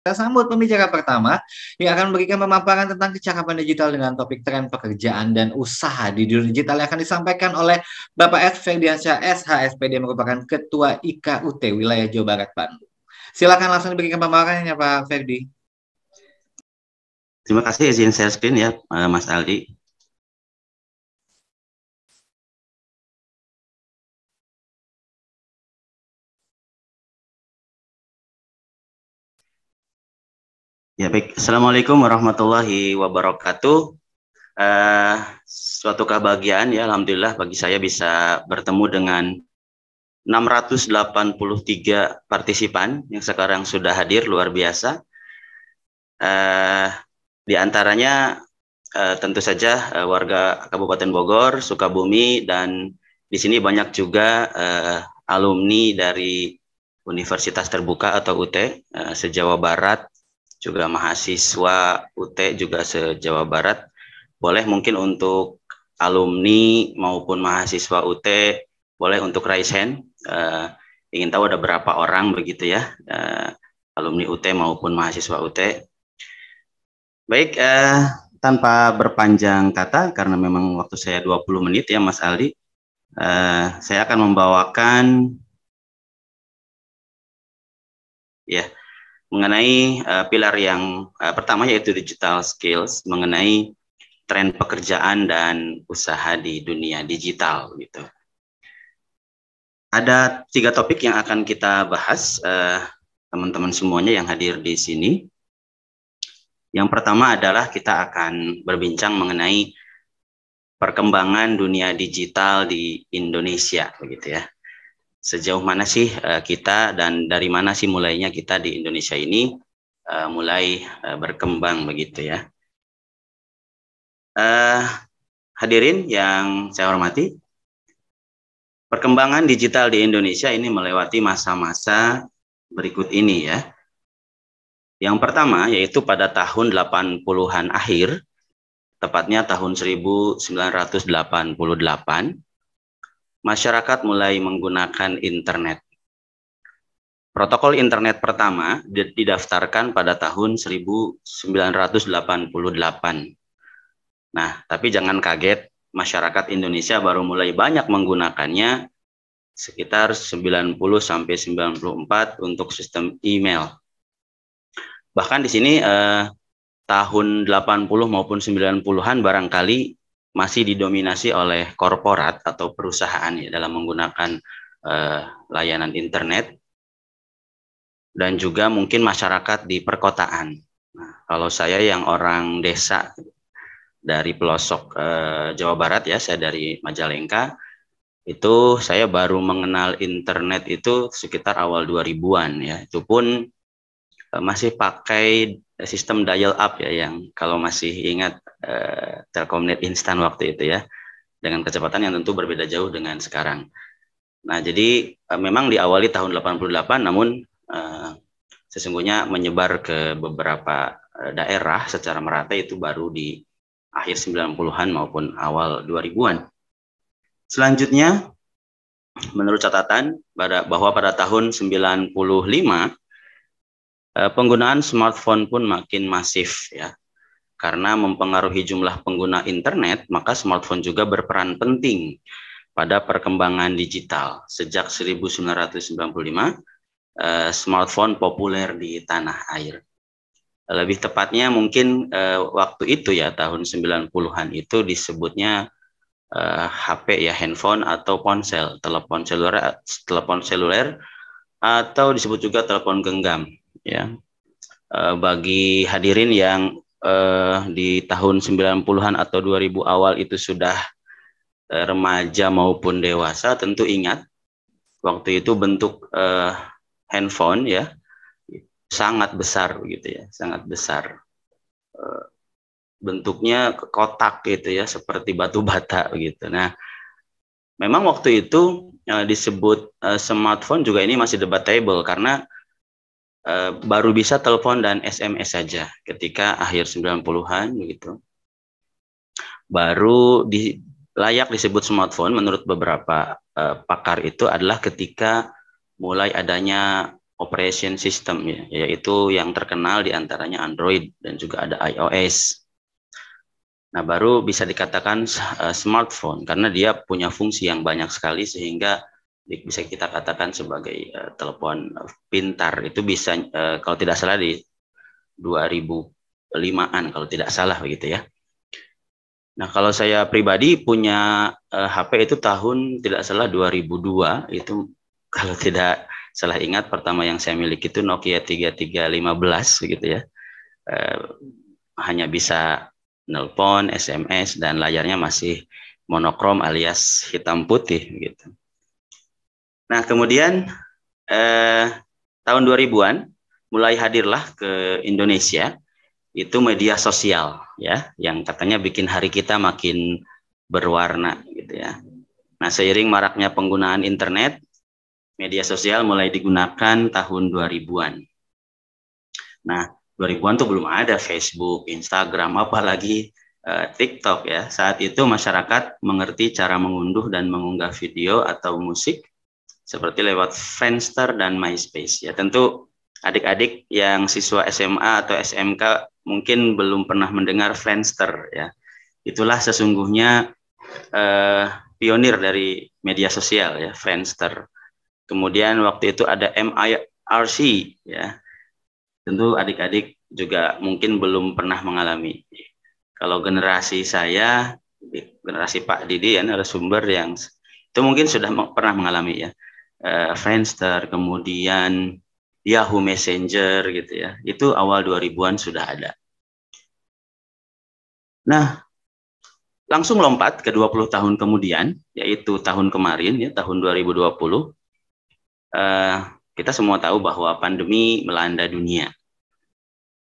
Kita sambut pembicara pertama yang akan memberikan pemaparan tentang kecakapan digital dengan topik tren pekerjaan dan usaha di dunia digital yang akan disampaikan oleh Bapak S. Ferdiansyah SHSPD merupakan Ketua IKUT Wilayah Jawa Barat Bandung. Silakan langsung diberikan pemaparannya Pak Ferdi. Terima kasih izin share screen ya Mas Aldi. Ya baik, Assalamualaikum warahmatullahi wabarakatuh. Suatu kebahagiaan ya, Alhamdulillah bagi saya bisa bertemu dengan 683 partisipan yang sekarang sudah hadir, luar biasa. Di antaranya tentu saja warga Kabupaten Bogor, Sukabumi, dan di sini banyak juga alumni dari Universitas Terbuka atau UT se-Jawa Barat, juga mahasiswa UT juga se-Jawa Barat. Boleh mungkin untuk alumni maupun mahasiswa UT, boleh untuk raise hand. Ingin tahu ada berapa orang begitu ya, alumni UT maupun mahasiswa UT. Baik, tanpa berpanjang kata, karena memang waktu saya 20 menit ya Mas Aldi, saya akan membawakan ya mengenai pilar yang pertama, yaitu digital skills, mengenai tren pekerjaan dan usaha di dunia digital gitu. Ada 3 topik yang akan kita bahas, teman-teman semuanya yang hadir di sini. Yang pertama adalah kita akan berbincang mengenai perkembangan dunia digital di Indonesia begitu ya. Sejauh mana sih kita dan dari mana sih mulainya kita di Indonesia ini mulai berkembang begitu ya. Hadirin yang saya hormati, perkembangan digital di Indonesia ini melewati masa-masa berikut ini ya. Yang pertama yaitu pada tahun 80-an akhir, tepatnya tahun 1988, masyarakat mulai menggunakan internet. Protokol internet pertama didaftarkan pada tahun 1988. Nah, tapi jangan kaget, masyarakat Indonesia baru mulai banyak menggunakannya sekitar 90-94 untuk sistem email. Bahkan di sini tahun 80 maupun 90-an barangkali masih didominasi oleh korporat atau perusahaan ya dalam menggunakan layanan internet, dan juga mungkin masyarakat di perkotaan. Nah, kalau saya yang orang desa dari pelosok Jawa Barat ya, saya dari Majalengka, itu saya baru mengenal internet itu sekitar awal 2000-an ya. Itu pun masih pakai sistem dial up ya, yang kalau masih ingat Telkomnet instan waktu itu ya, dengan kecepatan yang tentu berbeda jauh dengan sekarang. Nah, jadi memang diawali tahun 88, namun sesungguhnya menyebar ke beberapa daerah secara merata itu baru di akhir 90-an maupun awal 2000-an. Selanjutnya, menurut catatan bahwa pada tahun 95 penggunaan smartphone pun makin masif ya. Karena mempengaruhi jumlah pengguna internet, maka smartphone juga berperan penting pada perkembangan digital. Sejak 1995, smartphone populer di tanah air. Lebih tepatnya mungkin waktu itu ya, tahun 90-an itu disebutnya HP ya, handphone atau ponsel, telepon seluler atau disebut juga telepon genggam ya. Bagi hadirin yang di tahun 90-an atau 2000 awal itu sudah remaja maupun dewasa, tentu ingat waktu itu bentuk handphone ya sangat besar begitu ya, sangat besar. Bentuknya kotak gitu ya, seperti batu bata begitu. Nah, memang waktu itu disebut smartphone juga ini masih debatable karena baru bisa telepon dan SMS saja ketika akhir 90-an begitu. Baru layak disebut smartphone menurut beberapa pakar itu adalah ketika mulai adanya operation system ya, yaitu yang terkenal diantaranya Android dan juga ada iOS. Nah, baru bisa dikatakan smartphone karena dia punya fungsi yang banyak sekali sehingga bisa kita katakan sebagai telepon pintar. Itu bisa kalau tidak salah di 2005-an kalau tidak salah begitu ya. Nah, kalau saya pribadi punya HP itu tahun tidak salah 2002, itu kalau tidak salah ingat pertama yang saya miliki itu Nokia 3315 begitu ya. Hanya bisa nelpon, SMS, dan layarnya masih monokrom alias hitam putih gitu. Nah, kemudian tahun 2000-an mulai hadirlah ke Indonesia itu media sosial ya, yang katanya bikin hari kita makin berwarna gitu ya. Nah, seiring maraknya penggunaan internet, media sosial mulai digunakan tahun 2000-an. Nah, 2000-an tuh belum ada Facebook, Instagram, apalagi TikTok ya. Saat itu masyarakat mengerti cara mengunduh dan mengunggah video atau musik seperti lewat Friendster dan MySpace ya. Tentu adik-adik yang siswa SMA atau SMK mungkin belum pernah mendengar Friendster ya. Itulah sesungguhnya pionir dari media sosial ya, Friendster. Kemudian waktu itu ada MIRC ya. Tentu adik-adik juga mungkin belum pernah mengalami. Kalau generasi saya, generasi Pak Didi ya, narasumber yang itu mungkin sudah pernah mengalami ya. Friendster, kemudian Yahoo Messenger gitu ya. Itu awal 2000-an sudah ada. Nah, langsung lompat ke 20 tahun kemudian, yaitu tahun kemarin ya, tahun 2020. Kita semua tahu bahwa pandemi melanda dunia.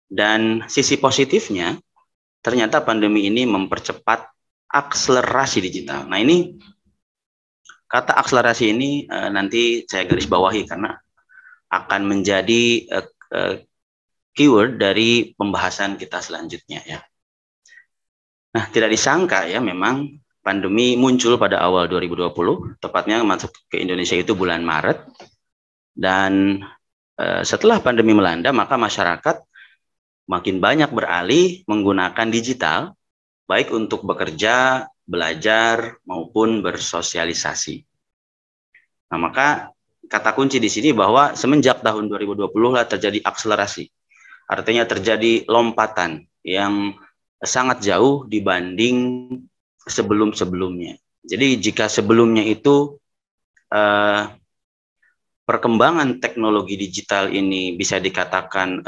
Dan sisi positifnya, ternyata pandemi ini mempercepat akselerasi digital. Nah, ini kata akselerasi ini nanti saya garis bawahi karena akan menjadi keyword dari pembahasan kita selanjutnya ya. Nah, tidak disangka ya, memang pandemi muncul pada awal 2020, tepatnya masuk ke Indonesia itu bulan Maret. Dan setelah pandemi melanda, maka masyarakat makin banyak beralih menggunakan digital, baik untuk bekerja, belajar, maupun bersosialisasi. Nah, maka kata kunci di sini bahwa semenjak tahun 2020 lah terjadi akselerasi. Artinya terjadi lompatan yang sangat jauh dibanding sebelum-sebelumnya. Jadi jika sebelumnya itu perkembangan teknologi digital ini bisa dikatakan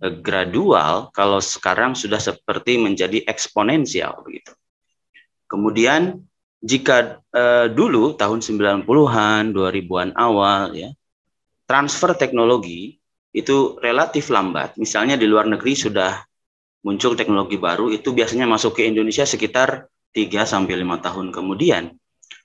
gradual, kalau sekarang sudah seperti menjadi eksponensial begitu. Kemudian jika dulu tahun 90-an, 2000-an awal ya, transfer teknologi itu relatif lambat. Misalnya di luar negeri sudah muncul teknologi baru, itu biasanya masuk ke Indonesia sekitar 3-5 tahun kemudian.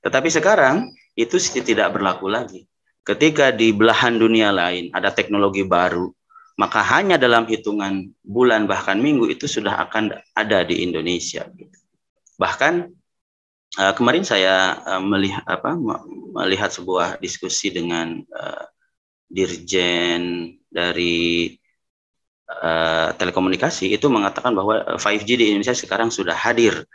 Tetapi sekarang itu tidak berlaku lagi. Ketika di belahan dunia lain ada teknologi baru, maka hanya dalam hitungan bulan bahkan minggu itu sudah akan ada di Indonesia. Bahkan kemarin saya melihat sebuah diskusi dengan dirjen dari telekomunikasi, itu mengatakan bahwa 5G di Indonesia sekarang sudah hadir,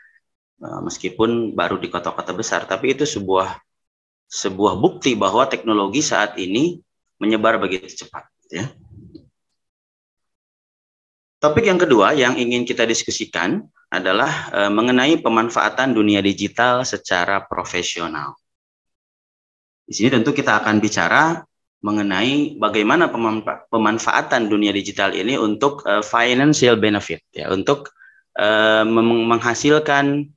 meskipun baru di kota-kota besar, tapi itu sebuah bukti bahwa teknologi saat ini menyebar begitu cepat ya. Topik yang kedua yang ingin kita diskusikan adalah mengenai pemanfaatan dunia digital secara profesional. Di sini tentu kita akan bicara mengenai bagaimana pemanfaatan dunia digital ini untuk financial benefit ya, untuk menghasilkan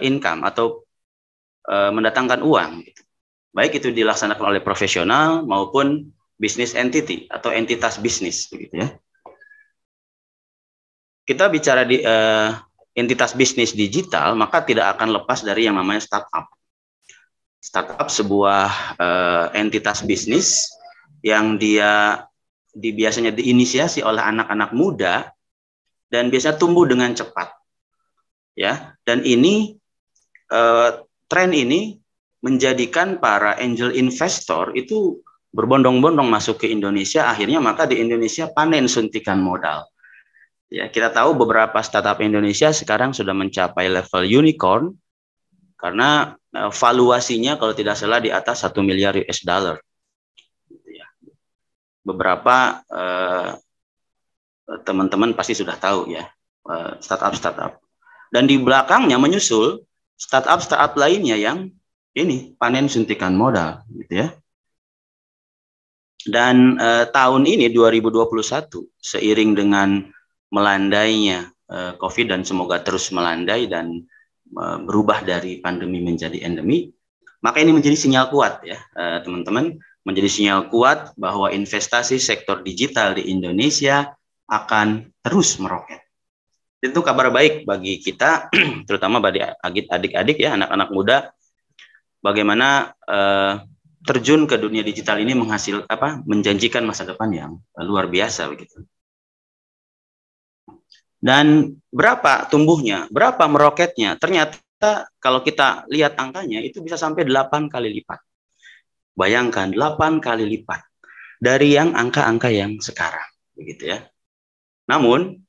income atau mendatangkan uang gitu. Baik itu dilaksanakan oleh profesional maupun business entity atau entitas bisnis begitu ya. Kita bicara di entitas bisnis digital, maka tidak akan lepas dari yang namanya startup. Startup sebuah entitas bisnis yang biasanya diinisiasi oleh anak-anak muda dan biasanya tumbuh dengan cepat. Ya, dan ini tren ini menjadikan para angel investor itu berbondong-bondong masuk ke Indonesia, akhirnya maka di Indonesia panen suntikan modal. Ya, kita tahu beberapa startup Indonesia sekarang sudah mencapai level unicorn karena valuasinya kalau tidak salah di atas 1 miliar US dollar. Beberapa teman-teman pasti sudah tahu ya, startup. Dan di belakangnya menyusul startup lainnya yang ini panen suntikan modal, gitu ya. Dan tahun ini 2021 seiring dengan melandainya COVID dan semoga terus melandai dan berubah dari pandemi menjadi endemi, maka ini menjadi sinyal kuat ya teman-teman, menjadi sinyal kuat bahwa investasi sektor digital di Indonesia akan terus meroket. Itu kabar baik bagi kita, terutama bagi adik-adik ya, anak-anak muda, bagaimana terjun ke dunia digital ini menjanjikan masa depan yang luar biasa begitu. Dan berapa tumbuhnya, berapa meroketnya? Ternyata kalau kita lihat angkanya itu bisa sampai 8 kali lipat. Bayangkan 8 kali lipat dari yang angka-angka yang sekarang, begitu ya. Namun,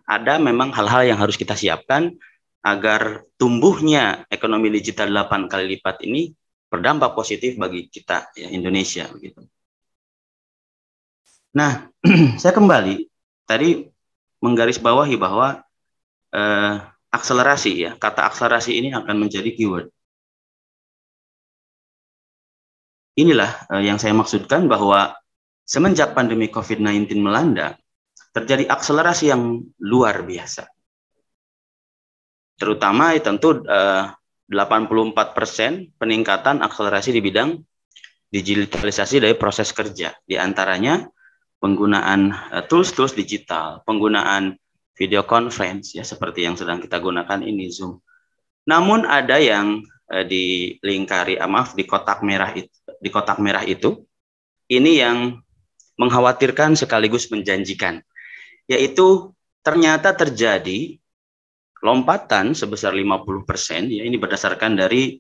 ada memang hal-hal yang harus kita siapkan agar tumbuhnya ekonomi digital 8 kali lipat ini berdampak positif bagi kita ya, Indonesia begitu. Nah, saya kembali tadi menggarisbawahi bahwa akselerasi ya, kata akselerasi ini akan menjadi keyword. Inilah yang saya maksudkan bahwa semenjak pandemi COVID-19 melanda, terjadi akselerasi yang luar biasa. Terutama tentu 84% peningkatan akselerasi di bidang digitalisasi dari proses kerja. Di antaranya penggunaan tools-tools digital, penggunaan video conference ya seperti yang sedang kita gunakan ini Zoom. Namun ada yang di kotak merah itu ini yang mengkhawatirkan sekaligus menjanjikan, yaitu ternyata terjadi lompatan sebesar 50% ya, ini berdasarkan dari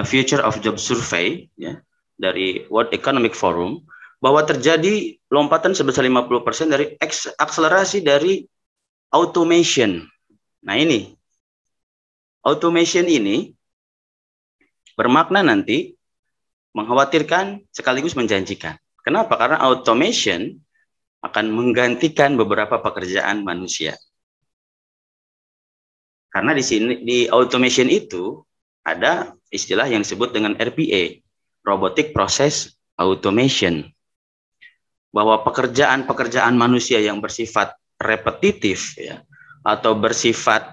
Future of Job Survey ya dari World Economic Forum, bahwa terjadi lompatan sebesar 50% dari akselerasi dari automation. Nah, ini automation ini bermakna nanti mengkhawatirkan sekaligus menjanjikan. Kenapa? Karena automation akan menggantikan beberapa pekerjaan manusia. Karena di sini di automation itu ada istilah yang disebut dengan RPA, Robotic Process Automation. Bahwa pekerjaan-pekerjaan manusia yang bersifat repetitif ya atau bersifat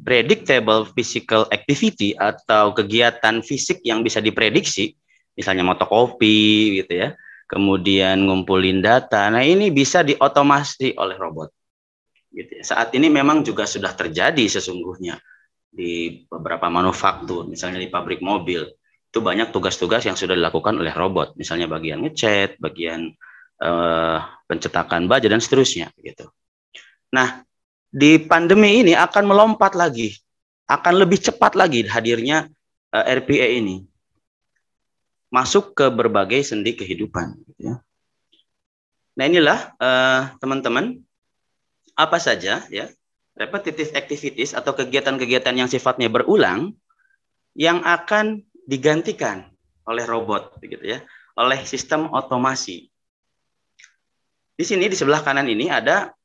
predictable physical activity atau kegiatan fisik yang bisa diprediksi, misalnya motokopi gitu ya, kemudian ngumpulin data. Nah, ini bisa diotomasi oleh robot. Gitu ya. Saat ini memang juga sudah terjadi sesungguhnya di beberapa manufaktur, misalnya di pabrik mobil, itu banyak tugas-tugas yang sudah dilakukan oleh robot, misalnya bagian ngecat, bagian pencetakan baja dan seterusnya gitu. Nah, di pandemi ini akan melompat lagi, akan lebih cepat lagi hadirnya RPA ini masuk ke berbagai sendi kehidupan. Gitu ya. Nah, inilah teman-teman, apa saja ya repetitive activities atau kegiatan-kegiatan yang sifatnya berulang yang akan digantikan oleh robot, begitu ya, oleh sistem otomasi. Di sini di sebelah kanan ini ada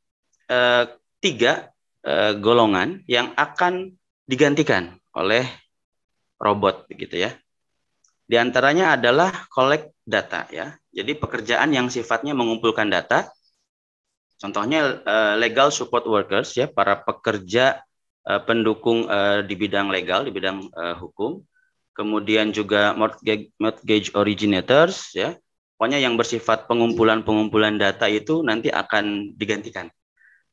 3 golongan yang akan digantikan oleh robot, begitu ya. Di antaranya adalah collect data ya. Jadi pekerjaan yang sifatnya mengumpulkan data. Contohnya legal support workers ya, para pekerja pendukung di bidang legal, di bidang hukum. Kemudian juga mortgage originators ya. Pokoknya yang bersifat pengumpulan data itu nanti akan digantikan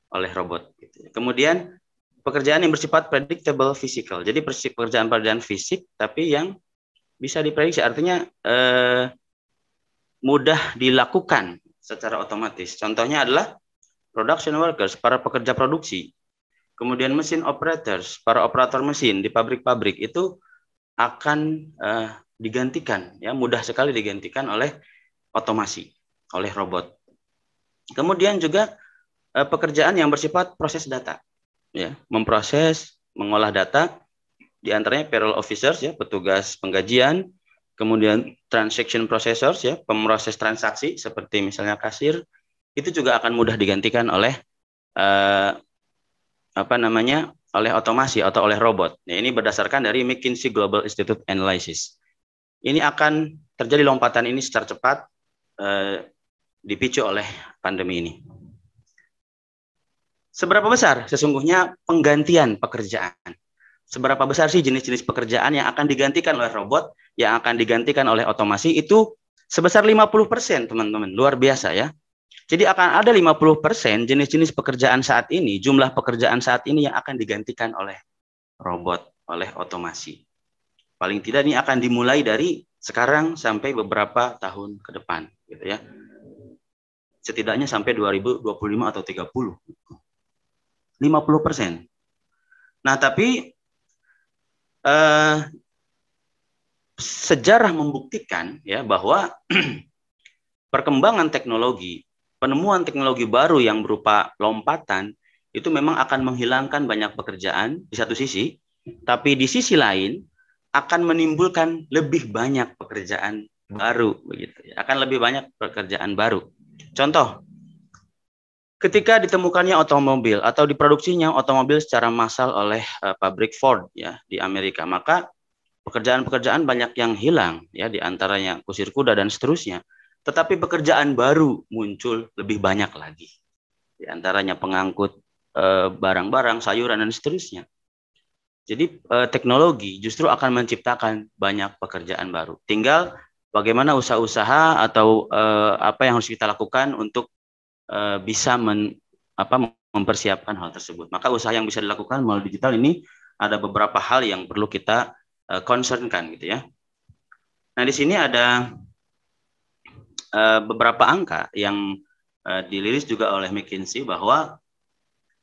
oleh robot. Kemudian pekerjaan yang bersifat predictable physical. Jadi pekerjaan fisik tapi yang bisa diprediksi, artinya mudah dilakukan secara otomatis. Contohnya adalah production workers, para pekerja produksi. Kemudian mesin operators, para operator mesin di pabrik-pabrik itu akan digantikan, ya mudah sekali digantikan oleh otomasi, oleh robot. Kemudian juga pekerjaan yang bersifat proses data, ya, memproses, mengolah data, di antaranya payroll officers, ya, petugas penggajian, kemudian transaction processors, ya, pemroses transaksi seperti misalnya kasir, itu juga akan mudah digantikan oleh oleh otomasi atau oleh robot. Ya, ini berdasarkan dari McKinsey Global Institute Analysis. Ini akan terjadi lompatan ini secara cepat dipicu oleh pandemi ini. Seberapa besar sesungguhnya penggantian pekerjaan? Seberapa besar sih jenis-jenis pekerjaan yang akan digantikan oleh robot, yang akan digantikan oleh otomasi? Itu sebesar 50%, teman-teman. Luar biasa, ya. Jadi akan ada 50% jenis-jenis pekerjaan saat ini, jumlah pekerjaan saat ini yang akan digantikan oleh robot, oleh otomasi. Paling tidak ini akan dimulai dari sekarang sampai beberapa tahun ke depan, gitu ya. Setidaknya sampai 2025 atau 30. 50%. Nah, tapi sejarah membuktikan, ya, bahwa perkembangan teknologi, penemuan teknologi baru yang berupa lompatan itu memang akan menghilangkan banyak pekerjaan di satu sisi, tapi di sisi lain akan menimbulkan lebih banyak pekerjaan baru, begitu. Akan lebih banyak pekerjaan baru. Contoh, ketika ditemukannya otomobil atau diproduksinya otomobil secara massal oleh pabrik Ford, ya, di Amerika, maka pekerjaan-pekerjaan banyak yang hilang, ya, di antaranya kusir kuda dan seterusnya. Tetapi pekerjaan baru muncul lebih banyak lagi. Di antaranya pengangkut barang-barang, sayuran dan seterusnya. Jadi teknologi justru akan menciptakan banyak pekerjaan baru. Tinggal bagaimana usaha-usaha atau apa yang harus kita lakukan untuk bisa mempersiapkan hal tersebut. Maka usaha yang bisa dilakukan melalui digital ini ada beberapa hal yang perlu kita concernkan, gitu ya. Nah, di sini ada beberapa angka yang dirilis juga oleh McKinsey bahwa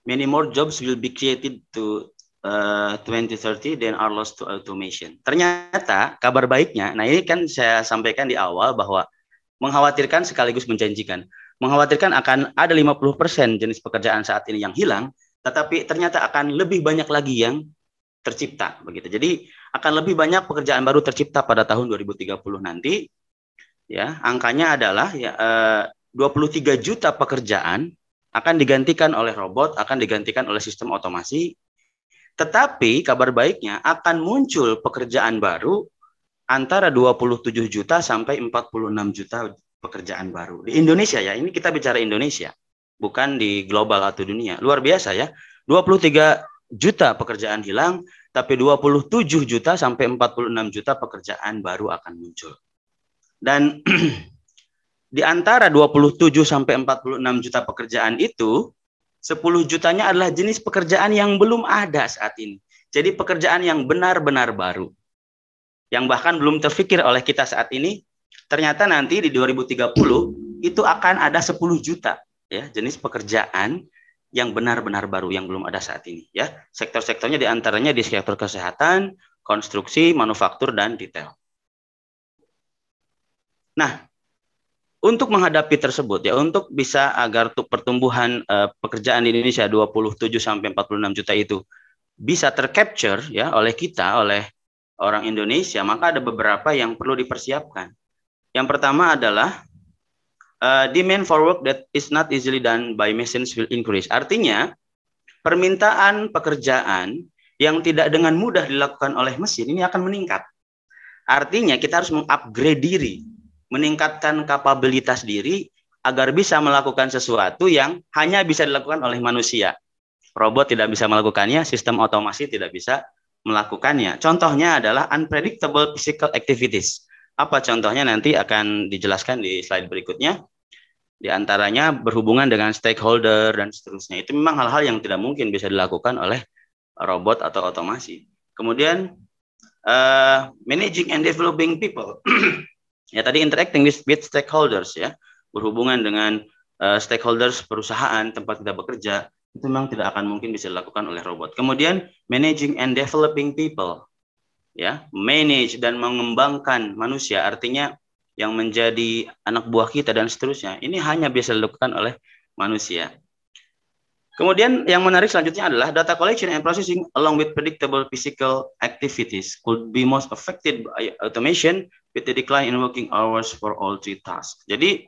many more jobs will be created to 2030 than are lost to automation. Ternyata kabar baiknya, nah ini kan saya sampaikan di awal bahwa mengkhawatirkan sekaligus menjanjikan. Mengkhawatirkan akan ada 50% jenis pekerjaan saat ini yang hilang, tetapi ternyata akan lebih banyak lagi yang tercipta, begitu. Jadi akan lebih banyak pekerjaan baru tercipta pada tahun 2030 nanti. Ya, angkanya adalah 23 juta pekerjaan akan digantikan oleh robot, akan digantikan oleh sistem otomasi. Tetapi kabar baiknya akan muncul pekerjaan baru antara 27 juta sampai 46 juta pekerjaan baru. Di Indonesia, ya, ini kita bicara Indonesia, bukan di global atau dunia. Luar biasa, ya. 23 juta pekerjaan hilang, tapi 27 juta sampai 46 juta pekerjaan baru akan muncul. Dan di antara 27 sampai 46 juta pekerjaan itu, 10 jutanya adalah jenis pekerjaan yang belum ada saat ini. Jadi pekerjaan yang benar-benar baru, yang bahkan belum terfikir oleh kita saat ini, ternyata nanti di 2030 itu akan ada 10 juta, ya, jenis pekerjaan yang benar-benar baru yang belum ada saat ini, ya. Sektor-sektornya diantaranya di sektor kesehatan, konstruksi, manufaktur, dan retail. Nah, untuk menghadapi tersebut, ya, untuk bisa agar pertumbuhan pekerjaan di Indonesia 27 sampai 46 juta itu bisa tercapture, ya, oleh kita, oleh orang Indonesia, maka ada beberapa yang perlu dipersiapkan. Yang pertama adalah demand for work that is not easily done by machines will increase. Artinya, permintaan pekerjaan yang tidak dengan mudah dilakukan oleh mesin ini akan meningkat. Artinya, kita harus mengupgrade diri, meningkatkan kapabilitas diri agar bisa melakukan sesuatu yang hanya bisa dilakukan oleh manusia. Robot tidak bisa melakukannya, sistem otomasi tidak bisa melakukannya. Contohnya adalah unpredictable physical activities. Apa contohnya nanti akan dijelaskan di slide berikutnya. Di antaranya berhubungan dengan stakeholder dan seterusnya. Itu memang hal-hal yang tidak mungkin bisa dilakukan oleh robot atau otomasi. Kemudian managing and developing people. Ya, tadi interacting with stakeholders, ya, berhubungan dengan stakeholders perusahaan tempat kita bekerja, itu memang tidak akan mungkin bisa dilakukan oleh robot. Kemudian managing and developing people. ya, manage dan mengembangkan manusia, artinya yang menjadi anak buah kita dan seterusnya, ini hanya bisa dilakukan oleh manusia. Kemudian yang menarik selanjutnya adalah data collection and processing along with predictable physical activities could be most affected by automation with the decline in working hours for all three tasks. Jadi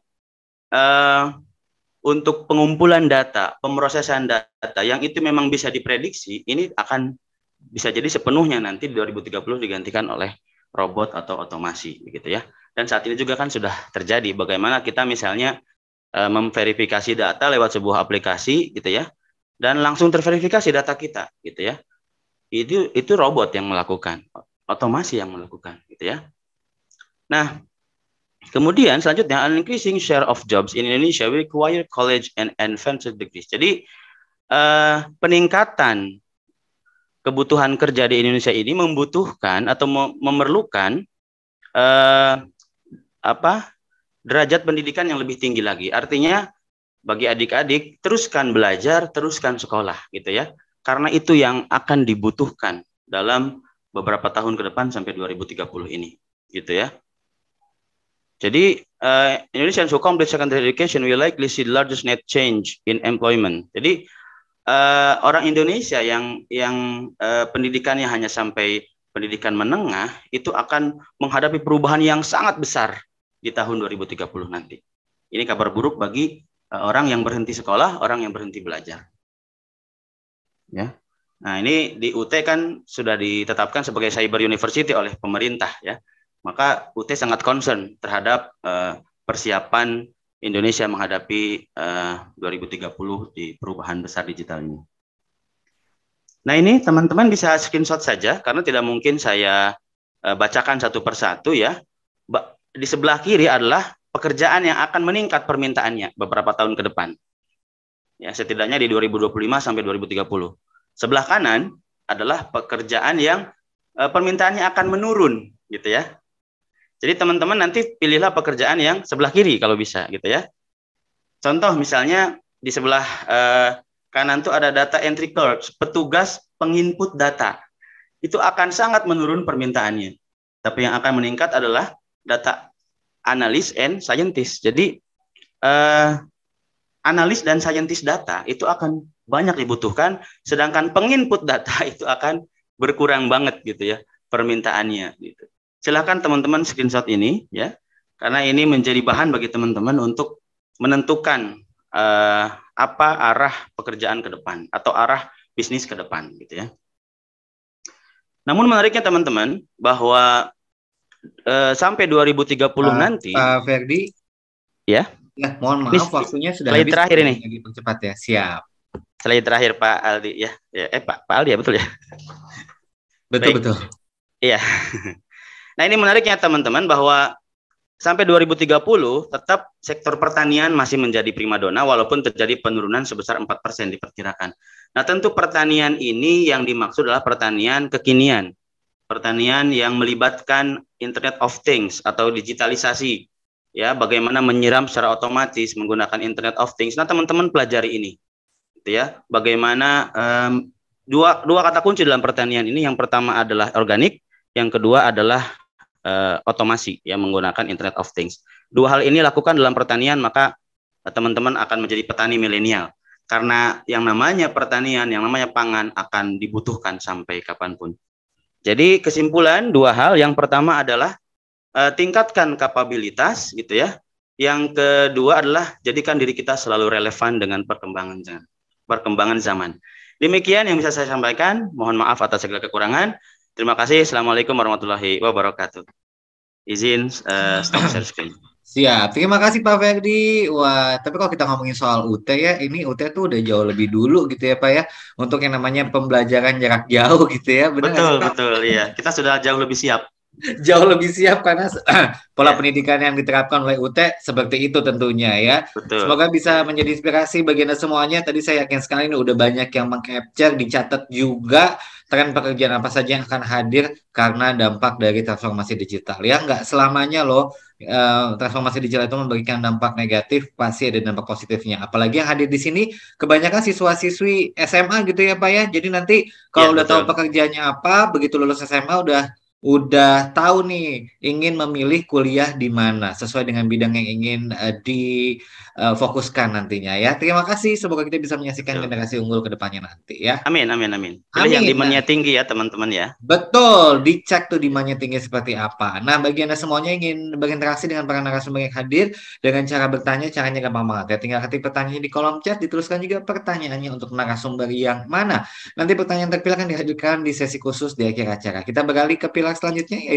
untuk pengumpulan data, pemrosesan data yang itu memang bisa diprediksi, ini akan bisa jadi sepenuhnya nanti di 2030 digantikan oleh robot atau otomasi, begitu ya. Dan saat ini juga kan sudah terjadi bagaimana kita misalnya memverifikasi data lewat sebuah aplikasi, gitu ya, dan langsung terverifikasi data kita, gitu ya. Itu robot yang melakukan, otomasi yang melakukan, gitu ya. Nah, kemudian selanjutnya, an increasing share of jobs in Indonesia require college and advanced degrees. Jadi peningkatan kebutuhan kerja di Indonesia ini membutuhkan atau memerlukan derajat pendidikan yang lebih tinggi lagi. Artinya bagi adik-adik, teruskan belajar, teruskan sekolah, gitu ya. Karena itu yang akan dibutuhkan dalam beberapa tahun ke depan sampai 2030 ini, gitu ya. Jadi Indonesians who complete secondary education will likely see the largest net change in employment. Jadi orang Indonesia yang pendidikannya hanya sampai pendidikan menengah itu akan menghadapi perubahan yang sangat besar di tahun 2030 nanti. Ini kabar buruk bagi orang yang berhenti sekolah, orang yang berhenti belajar. Ya. Nah, ini di UT kan sudah ditetapkan sebagai cyber university oleh pemerintah, ya. Maka UT sangat concern terhadap persiapan Indonesia menghadapi 2030 di perubahan besar digital ini. Nah, ini teman-teman bisa screenshot saja karena tidak mungkin saya bacakan satu persatu, ya. Di sebelah kiri adalah pekerjaan yang akan meningkat permintaannya beberapa tahun ke depan. Ya, setidaknya di 2025 sampai 2030. Sebelah kanan adalah pekerjaan yang permintaannya akan menurun, gitu ya. Jadi teman-teman nanti pilihlah pekerjaan yang sebelah kiri kalau bisa, gitu ya. Contoh misalnya di sebelah kanan tuh ada data entry clerk, petugas penginput data. Itu akan sangat menurun permintaannya. Tapi yang akan meningkat adalah data analis and scientist. Jadi analis dan scientist data itu akan banyak dibutuhkan, sedangkan penginput data itu akan berkurang banget, gitu ya, permintaannya, gitu. Silakan teman-teman screenshot ini, ya, karena ini menjadi bahan bagi teman-teman untuk menentukan apa arah pekerjaan ke depan atau arah bisnis ke depan, gitu ya. Namun menariknya teman-teman bahwa sampai 2030 nanti, Pak Ferdi, ya, mohon maaf waktunya sudah habis. Terakhir ini, lagi percepat ya, siap. Slide terakhir Pak Aldi, ya, Pak Aldi ya, betul ya. Betul. Iya. Nah, ini menariknya teman-teman bahwa sampai 2030 tetap sektor pertanian masih menjadi primadona walaupun terjadi penurunan sebesar 4% diperkirakan. Nah, tentu pertanian ini yang dimaksud adalah pertanian kekinian. Pertanian yang melibatkan Internet of Things atau digitalisasi. Ya, bagaimana menyiram secara otomatis menggunakan Internet of Things. Nah, teman-teman pelajari ini. Gitu ya. Bagaimana dua kata kunci dalam pertanian ini, yang pertama adalah organik, yang kedua adalah otomasi, ya, menggunakan Internet of Things. Dua hal ini lakukan dalam pertanian, maka teman-teman akan menjadi petani milenial. Karena yang namanya pertanian, yang namanya pangan akan dibutuhkan sampai kapanpun. Jadi kesimpulan dua hal, yang pertama adalah tingkatkan kapabilitas, gitu ya. Yang kedua adalah jadikan diri kita selalu relevan dengan perkembangan zaman. Demikian yang bisa saya sampaikan. Mohon maaf atas segala kekurangan. Terima kasih. Assalamualaikum warahmatullahi wabarakatuh. Izin stop share screen. Siap. Terima kasih Pak Ferdi. Wah, tapi kalau kita ngomongin soal UT ya, ini UT tuh udah jauh lebih dulu gitu ya Pak ya, untuk yang namanya pembelajaran jarak jauh gitu ya. Benar betul, iya. Kita sudah jauh lebih siap. Jauh lebih siap karena pola pendidikan yang diterapkan oleh UT seperti itu tentunya ya. Betul. Semoga bisa menjadi inspirasi bagi Anda semuanya. Tadi saya yakin sekali ini udah banyak yang meng-capture, dicatat juga tren pekerjaan apa saja yang akan hadir karena dampak dari transformasi digital. Ya, nggak selamanya loh transformasi digital itu memberikan dampak negatif, pasti ada dampak positifnya. Apalagi yang hadir di sini kebanyakan siswa-siswi SMA gitu ya Pak ya. Jadi nanti kalau udah tahu pekerjaannya apa, begitu lulus SMA udah udah tahu nih ingin memilih kuliah di mana sesuai dengan bidang yang ingin difokuskan nantinya ya. Terima kasih, semoga kita bisa menyaksikan Betul. generasi unggul ke depannya nanti ya. Amin, amin, amin. Pilih yang Amin. Nah, demandnya tinggi ya teman-teman ya. betul, dicek tuh demandnya tinggi seperti apa. Nah, bagi Anda semuanya ingin berinteraksi dengan para narasumber yang hadir dengan cara bertanya, caranya gampang banget ya. Tinggal ketik pertanyaannya di kolom chat, dituliskan juga pertanyaannya untuk narasumber yang mana. Nanti pertanyaan terpilih akan dihadirkan di sesi khusus di akhir acara. Kita beralih ke pilar selanjutnya, yaitu